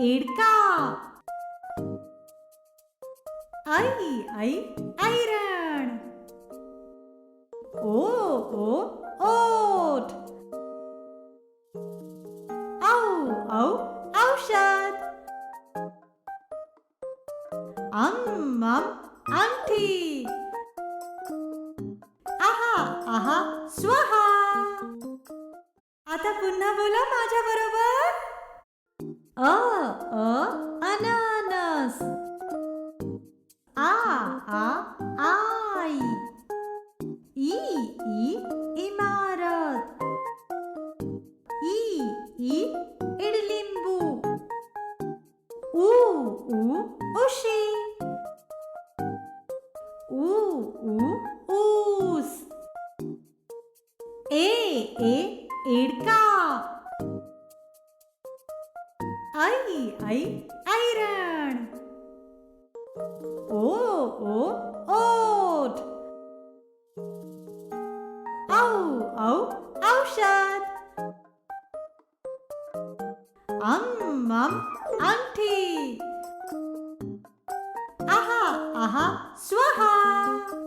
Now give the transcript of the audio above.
एडका. ऐ ऐरण. ओ ओठ. औ औषध. अंगठी. आहा स्वाहा. आता पुन्हा बोला माझ्या बरोबर. अननस. आई. ई इमारत. ई इडलिंबू. उशी. ऊस. एडका. ऐ ऐरण. ओ ओठ. औ औषध. अंगठी. आहा स्वाहा.